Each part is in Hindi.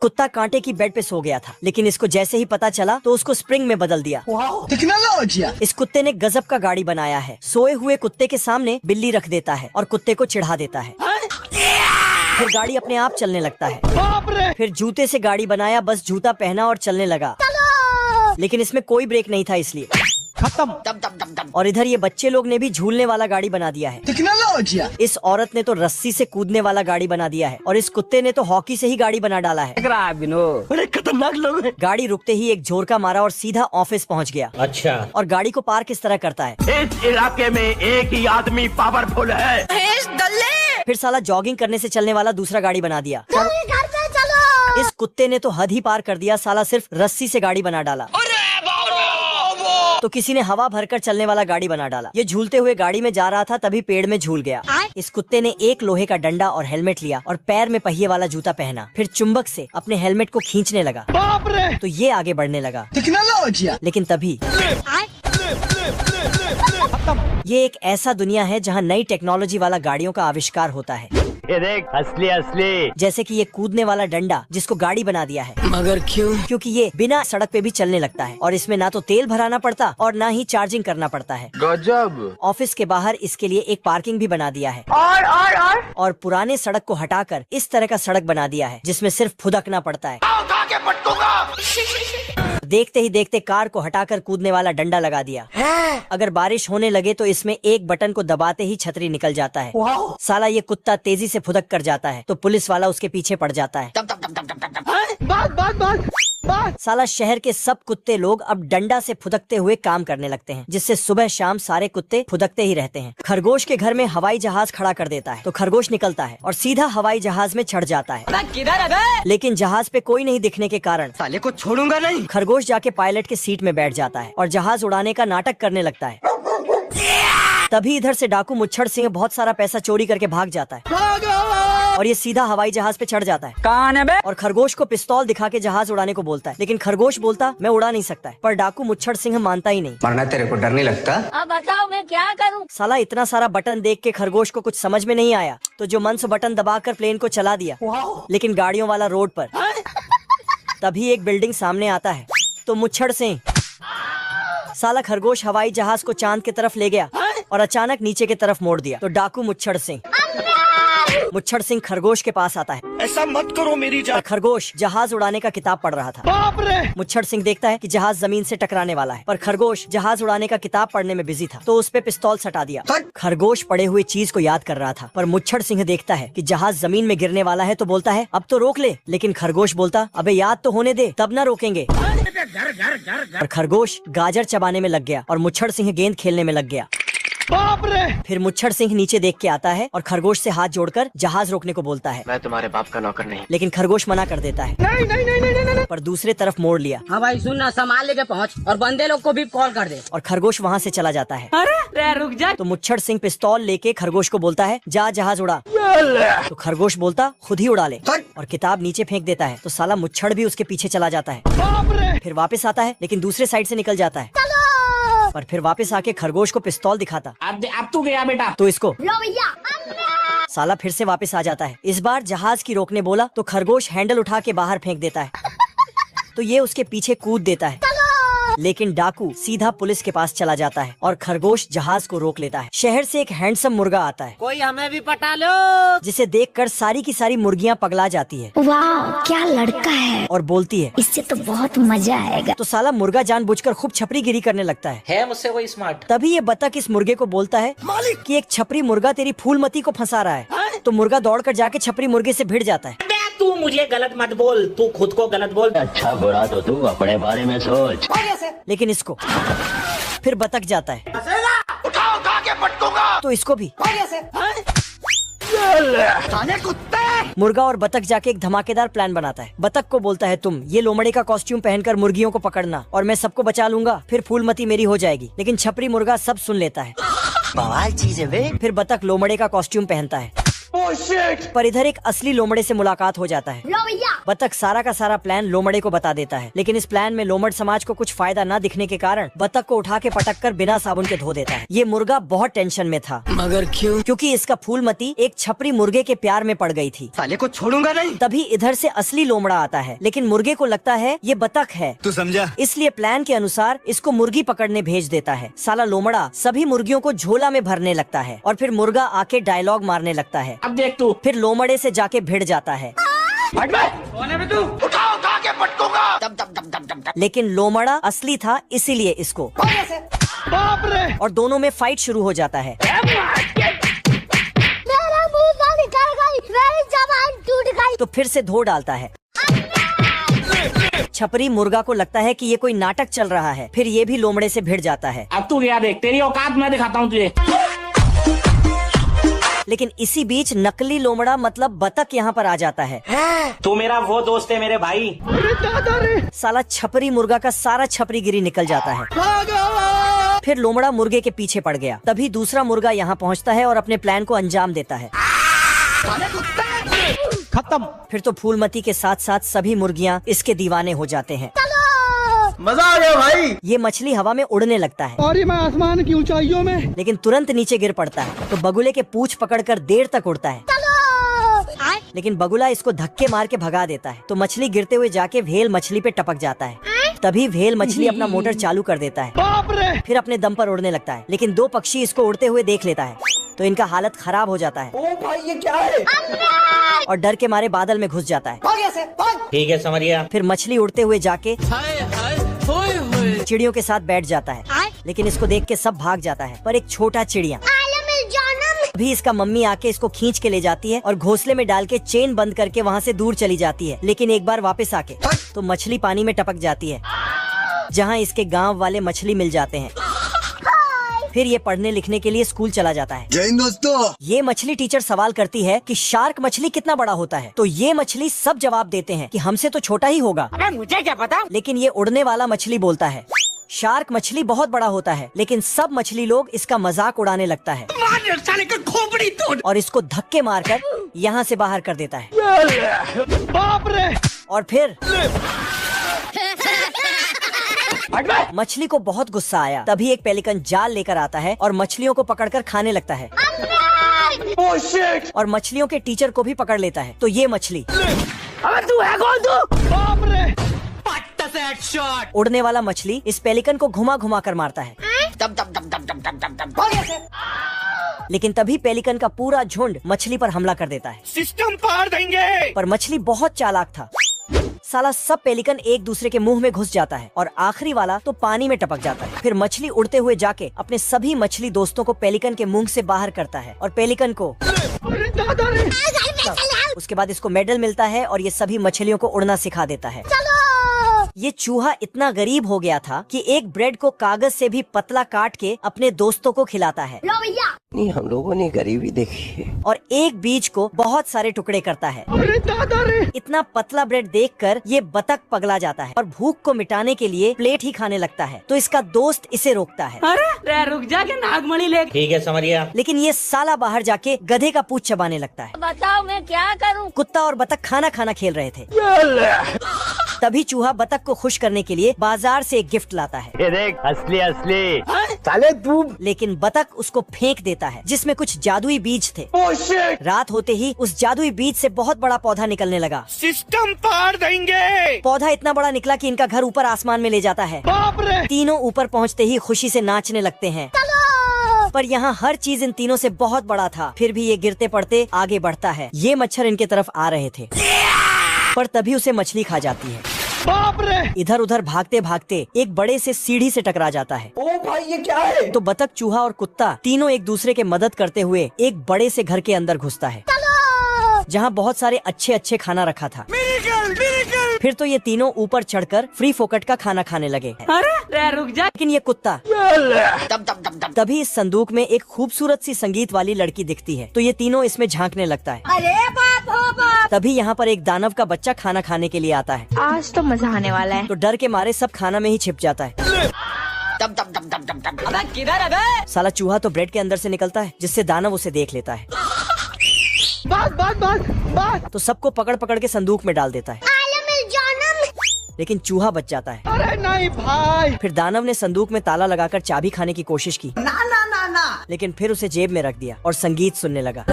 कुत्ता कांटे की बेड पे सो गया था, लेकिन इसको जैसे ही पता चला तो उसको स्प्रिंग में बदल दिया। टेक्नोलॉजी। इस कुत्ते ने गजब का गाड़ी बनाया है। सोए हुए कुत्ते के सामने बिल्ली रख देता है और कुत्ते को चिढ़ा देता है। फिर गाड़ी अपने आप चलने लगता है। फिर जूते से गाड़ी बनाया, बस जूता पहना और चलने लगा। लेकिन इसमें कोई ब्रेक नहीं था, इसलिए खत्म। और इधर ये बच्चे लोग ने भी झूलने वाला गाड़ी बना दिया है। टेक्नोलॉजी। इस औरत ने तो रस्सी से कूदने वाला गाड़ी बना दिया है और इस कुत्ते ने तो हॉकी से ही गाड़ी बना डाला है। बड़े खतरनाक लोग हैं। गाड़ी रुकते ही एक झोरका मारा और सीधा ऑफिस पहुंच गया। अच्छा। और गाड़ी को पार्क किस तरह करता है? इस इलाके में एक ही आदमी पावरफुल है। फिर साला जॉगिंग करने से चलने वाला दूसरा गाड़ी बना दिया। घर पे चलो। इस कुत्ते ने तो हद ही पार कर दिया, साला सिर्फ रस्सी से गाड़ी बना डाला। तो किसी ने हवा भरकर चलने वाला गाड़ी बना डाला। ये झूलते हुए गाड़ी में जा रहा था, तभी पेड़ में झूल गया। इस कुत्ते ने एक लोहे का डंडा और हेलमेट लिया और पैर में पहिए वाला जूता पहना। फिर चुंबक से अपने हेलमेट को खींचने लगा। बाप रे। तो ये आगे बढ़ने लगा। टेक्नोलॉजी। लेकिन तभी ये एक ऐसा दुनिया है जहाँ नई टेक्नोलॉजी वाला गाड़ियों का आविष्कार होता है। ये देख, असली असली। जैसे कि ये कूदने वाला डंडा जिसको गाड़ी बना दिया है। मगर क्यों? क्योंकि ये बिना सड़क पे भी चलने लगता है और इसमें ना तो तेल भराना पड़ता और ना ही चार्जिंग करना पड़ता है। गजब। ऑफिस के बाहर इसके लिए एक पार्किंग भी बना दिया है। और पुराने सड़क को हटाकर इस तरह का सड़क बना दिया है जिसमें सिर्फ फुदकना पड़ता है। देखते ही देखते कार को हटाकर कूदने वाला डंडा लगा दिया। अगर बारिश होने लगे तो इसमें एक बटन को दबाते ही छतरी निकल जाता है। साला ये कुत्ता तेजी से फुदक कर जाता है तो पुलिस वाला उसके पीछे पड़ जाता है। साला शहर के सब कुत्ते लोग अब डंडा से फुदकते हुए काम करने लगते हैं, जिससे सुबह शाम सारे कुत्ते फुदकते ही रहते हैं। खरगोश के घर में हवाई जहाज खड़ा कर देता है तो खरगोश निकलता है और सीधा हवाई जहाज में चढ़ जाता है। लेकिन जहाज पे कोई नहीं दिखने के कारण साले को छोड़ूंगा नहीं। खरगोश जाके पायलट के सीट में बैठ जाता है और जहाज उड़ाने का नाटक करने लगता है। तभी इधर से डाकू मुच्छड़ सिंह बहुत सारा पैसा चोरी करके भाग जाता है और ये सीधा हवाई जहाज पे चढ़ जाता है। कौन है बे? और खरगोश को पिस्तौल दिखा के जहाज उड़ाने को बोलता है, लेकिन खरगोश बोलता मैं उड़ा नहीं सकता है। पर डाकू मुच्छड़ सिंह मानता ही नहीं। वरना तेरे को डर नहीं लगता? अब बताओ मैं क्या करूं? साला इतना सारा बटन देख के खरगोश को कुछ समझ में नहीं आया, तो जो मन से बटन दबाकर प्लेन को चला दिया, लेकिन गाड़ियों वाला रोड पर। तभी एक बिल्डिंग सामने आता है तो मुच्छड़ सिंह साला खरगोश हवाई जहाज को चांद की तरफ ले गया और अचानक नीचे की तरफ मोड़ दिया। तो डाकू मुच्छड़ सिंह खरगोश के पास आता है। ऐसा मत करो मेरी जान। खरगोश जहाज उड़ाने का किताब पढ़ रहा था। बाप रे। मुच्छड़ सिंह देखता है कि जहाज जमीन से टकराने वाला है, पर खरगोश जहाज उड़ाने का किताब पढ़ने में बिजी था तो उस पे पिस्तौल सटा दिया। खरगोश पड़े हुए चीज को याद कर रहा था, पर मुच्छड़ सिंह देखता है कि जहाज जमीन में गिरने वाला है तो बोलता है अब तो रोक ले, लेकिन खरगोश बोलता अबे याद तो होने दे तब ना रोकेंगे। और खरगोश गाजर चबाने में लग गया और मुच्छड़ सिंह गेंद खेलने में लग गया। बाप रे। फिर मुच्छड़ सिंह नीचे देख के आता है और खरगोश से हाथ जोड़कर जहाज रोकने को बोलता है। मैं तुम्हारे बाप का नौकर नहीं। लेकिन खरगोश मना कर देता है। नहीं। पर दूसरे तरफ मोड़ लिया। हाँ भाई सुन ना, सामान लेके पहुँच और बंदे लोग को भी कॉल कर दे। और खरगोश वहाँ से चला जाता है। अरे रुक जा। तो मुच्छड़ सिंह पिस्तौल लेके खरगोश को बोलता है जा जहाज उड़ा। तो खरगोश बोलता खुद ही उड़ा ले और किताब नीचे फेंक देता है। तो साला मुच्छड़ भी उसके पीछे चला जाता है। बाप रे। फिर वापस आता है लेकिन दूसरे साइड से निकल जाता है। पर फिर वापस आके खरगोश को पिस्तौल दिखाता। अब तू गया बेटा। तो इसको लो भैया। साला फिर से वापस आ जाता है। इस बार जहाज की रोकने बोला तो खरगोश हैंडल उठा के बाहर फेंक देता है। तो ये उसके पीछे कूद देता है, लेकिन डाकू सीधा पुलिस के पास चला जाता है और खरगोश जहाज को रोक लेता है। शहर से एक हैंडसम मुर्गा आता है, कोई हमें भी पटा लो। जिसे देखकर सारी की सारी मुर्गियां पगला जाती है वाह क्या लड़का है, और बोलती है इससे तो बहुत मजा आएगा। तो साला मुर्गा जानबूझकर खूब छपरी गिरी करने लगता है मुझसे कोई स्मार्ट। तभी ये बतख इस मुर्गे को बोलता है मालिक कि एक छपरी मुर्गा तेरी फूलमती को फंसा रहा है। तो मुर्गा दौड़कर जाके छपरी मुर्गे से भिड़ जाता है। तू मुझे गलत मत बोल, तू खुद को गलत बोल। अच्छा बुरा तो तू अपने बारे में सोच। लेकिन इसको फिर बतख जाता है। उठा के पटकूंगा। तो इसको भी। कुत्ते। मुर्गा और बतख जाके एक धमाकेदार प्लान बनाता है। बतख को बोलता है तुम ये लोमड़े का कॉस्ट्यूम पहनकर मुर्गियों को पकड़ना और मैं सबको बचा लूंगा, फिर फूलमती मेरी हो जाएगी। लेकिन छपरी मुर्गा सब सुन लेता है। बवाल चीज है बे। फिर बतख लोमड़े का कॉस्ट्यूम पहनता है, पर इधर एक असली लोमड़े से मुलाकात हो जाता है। लो भैया। बतख सारा का सारा प्लान लोमड़े को बता देता है, लेकिन इस प्लान में लोमड़ समाज को कुछ फायदा न दिखने के कारण बतख को उठा के पटक कर बिना साबुन के धो देता है। ये मुर्गा बहुत टेंशन में था, मगर क्यों? क्योंकि इसका फूलमती एक छपरी मुर्गे के प्यार में पड़ गई थी। साले को छोड़ूंगा नहीं। तभी इधर से असली लोमड़ा आता है, लेकिन मुर्गे को लगता है ये बतख है, तू समझा? इसलिए प्लान के अनुसार इसको मुर्गी पकड़ने भेज देता है। साला लोमड़ा सभी मुर्गियों को झोला में भरने लगता है और फिर मुर्गा आके डायलॉग मारने लगता है। अब देख तू। फिर लोमड़े से जाके भिड़ जाता है, कौन है बे तू? उठा उठा के पटकूंगा। लेकिन लोमड़ा असली था, इसीलिए इसको। बाप रे। और दोनों में फाइट शुरू हो जाता है। मेरा मुंह से निकल गई, मेरी जबान टूट गई। तो फिर से धो डालता है। छपरी मुर्गा को लगता है कि ये कोई नाटक चल रहा है, फिर ये भी लोमड़े से भिड़ जाता है। अब तू गया देख, तेरी औकात मैं दिखाता हूँ तुझे। लेकिन इसी बीच नकली लोमड़ा मतलब बतख यहाँ पर आ जाता है। तू मेरा वो दोस्त है मेरे भाई। अरे दादा रे। साला छपरी मुर्गा का सारा छपरीगिरी निकल जाता है। फिर लोमड़ा मुर्गे के पीछे पड़ गया। तभी दूसरा मुर्गा यहाँ पहुँचता है और अपने प्लान को अंजाम देता है। खत्म। फिर तो फूलमती के साथ साथ सभी मुर्गियाँ इसके दीवाने हो जाते हैं। मजा आ गया भाई। ये मछली हवा में उड़ने लगता है और मैं आसमान की ऊंचाइयों में। लेकिन तुरंत नीचे गिर पड़ता है। तो बगुले के पूंछ पकड़कर देर तक उड़ता है, लेकिन बगुला इसको धक्के मार के भगा देता है। तो मछली गिरते हुए जाके व्हेल मछली पे टपक जाता है। तभी व्हेल मछली अपना मोटर चालू कर देता है। बाप रे। फिर अपने दम पर उड़ने लगता है, लेकिन दो पक्षी इसको उड़ते हुए देख लेता है तो इनका हालत खराब हो जाता है ओ भाई ये क्या है? और डर के मारे बादल में घुस जाता है। ठीक है समझिया। फिर मछली उड़ते हुए जाके चिड़ियों के साथ बैठ जाता है, लेकिन इसको देख के सब भाग जाता है। पर एक छोटा चिड़िया भी इसका मम्मी आके इसको खींच के ले जाती है और घोंसले में डाल के चेन बंद करके वहाँ से दूर चली जाती है। लेकिन एक बार वापस आके तो मछली पानी में टपक जाती है, जहाँ इसके गांव वाले मछली मिल जाते हैं। फिर ये पढ़ने लिखने के लिए स्कूल चला जाता है। जय हिंद दोस्तों। ये मछली टीचर सवाल करती है कि शार्क मछली कितना बड़ा होता है, तो ये मछली सब जवाब देते हैं कि हमसे तो छोटा ही होगा। अरे मुझे क्या पता। लेकिन ये उड़ने वाला मछली बोलता है शार्क मछली बहुत बड़ा होता है, लेकिन सब मछली लोग इसका मजाक उड़ाने लगता है और इसको धक्के मारकर यहाँ से बाहर कर देता है। बाप रे। और फिर मछली को बहुत गुस्सा आया। तभी एक पेलिकन जाल लेकर आता है और मछलियों को पकड़कर खाने लगता है ओह शिट। और मछलियों के टीचर को भी पकड़ लेता है। तो ये मछली अबे तू है कौन तू? बाप रे। उड़ने वाला मछली इस पेलिकन को घुमा घुमा कर मारता है। लेकिन तभी पेलिकन का पूरा झुंड मछली पर हमला कर देता है। सिस्टम पार देंगे। पर मछली बहुत चालाक था। साला सब पेलिकन एक दूसरे के मुंह में घुस जाता है और आखिरी वाला तो पानी में टपक जाता है। फिर मछली उड़ते हुए जाके अपने सभी मछली दोस्तों को पेलिकन के मुंह से बाहर करता है और पेलिकन को अरे दादा रे। उसके बाद इसको मेडल मिलता है और ये सभी मछलियों को उड़ना सिखा देता है। ये चूहा इतना गरीब हो गया था कि एक ब्रेड को कागज से भी पतला काट के अपने दोस्तों को खिलाता है। नहीं, हम लोगों ने गरीबी देखी है। और एक बीज को बहुत सारे टुकड़े करता है। अरे दादा रे। इतना पतला ब्रेड देखकर ये बतख पगला जाता है और भूख को मिटाने के लिए प्लेट ही खाने लगता है। तो इसका दोस्त इसे रोकता है। अरे रुक जा के नागमणि ले। ठीक है समझिया। लेकिन ये साला बाहर जाके गधे का पूंछ चबाने लगता है। बताओ मैं क्या करूं? कुत्ता और बतख खाना खाना खेल रहे थे। तभी चूहा बतख को खुश करने के लिए बाजार से एक गिफ्ट लाता है। ये देख असली असली। साले तू। लेकिन बतख उसको फेंक देता है, जिसमें कुछ जादुई बीज थे। Oh shit. रात होते ही उस जादुई बीज से बहुत बड़ा पौधा निकलने लगा। सिस्टम पार देंगे। पौधा इतना बड़ा निकला कि इनका घर ऊपर आसमान में ले जाता है। बाप रे। तीनों ऊपर पहुंचते ही खुशी से नाचने लगते हैं। पर यहाँ हर चीज इन तीनों से बहुत बड़ा था। फिर भी ये गिरते पड़ते आगे बढ़ता है। ये मच्छर इनके तरफ आ रहे थे, पर तभी उसे मछली खा जाती है। बाप रे। इधर उधर भागते भागते एक बड़े से सीढ़ी से टकरा जाता है। ओ भाई ये क्या है? तो बतख, चूहा और कुत्ता तीनों एक दूसरे के मदद करते हुए एक बड़े से घर के अंदर घुसता है, जहाँ बहुत सारे अच्छे अच्छे खाना रखा था। फिर तो ये तीनों ऊपर चढ़कर फ्री फोकट का खाना खाने लगे। अरे रुक जा। लेकिन ये कुत्ता तभी इस संदूक में एक खूबसूरत सी संगीत वाली लड़की दिखती है। तो ये तीनों इसमें झांकने लगता है। अरे बाप हो बाप। तभी यहाँ पर एक दानव का बच्चा खाना खाने के लिए आता है। आज तो मजा आने वाला है। तो डर के मारे सब खाना में ही छिप जाता है। अबे किधर है बे? साला चूहा तो ब्रेड के अंदर से निकलता है, जिससे दानव उसे देख लेता है। बात। तो सबको पकड़ पकड़ के संदूक में डाल देता है। लेकिन चूहा बच जाता है। अरे नहीं भाई। फिर दानव ने संदूक में ताला लगाकर चाबी खाने की कोशिश की, ना ना ना ना। लेकिन फिर उसे जेब में रख दिया और संगीत सुनने लगा।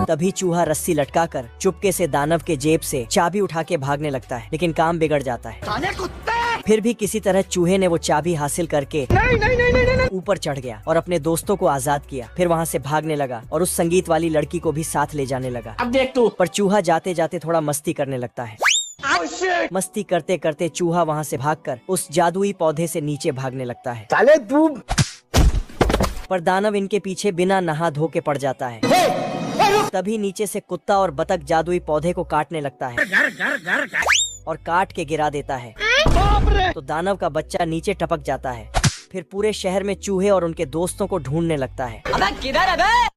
तभी चूहा रस्सी लटकाकर चुपके से दानव के जेब से चाबी उठा के भागने लगता है, लेकिन काम बिगड़ जाता है। साले कुत्ते। फिर भी किसी तरह चूहे ने वो चाबी हासिल करके नहीं नहीं नहीं नहीं नहीं। ऊपर चढ़ गया और अपने दोस्तों को आजाद किया। फिर वहाँ से भागने लगा और उस संगीत वाली लड़की को भी साथ ले जाने लगा। अब देख तू। पर चूहा जाते जाते थोड़ा मस्ती करने लगता है। मस्ती करते करते चूहा वहाँ से भागकर उस जादुई पौधे से नीचे भागने लगता है। साले तू। पर दानव इनके पीछे बिना नहा धो के पड़ जाता है। तभी नीचे से कुत्ता और बतख जादुई पौधे को काटने लगता है और काट के गिरा देता है। तो दानव का बच्चा नीचे टपक जाता है। फिर पूरे शहर में चूहे और उनके दोस्तों को ढूंढने लगता है। अबे किधर है बे?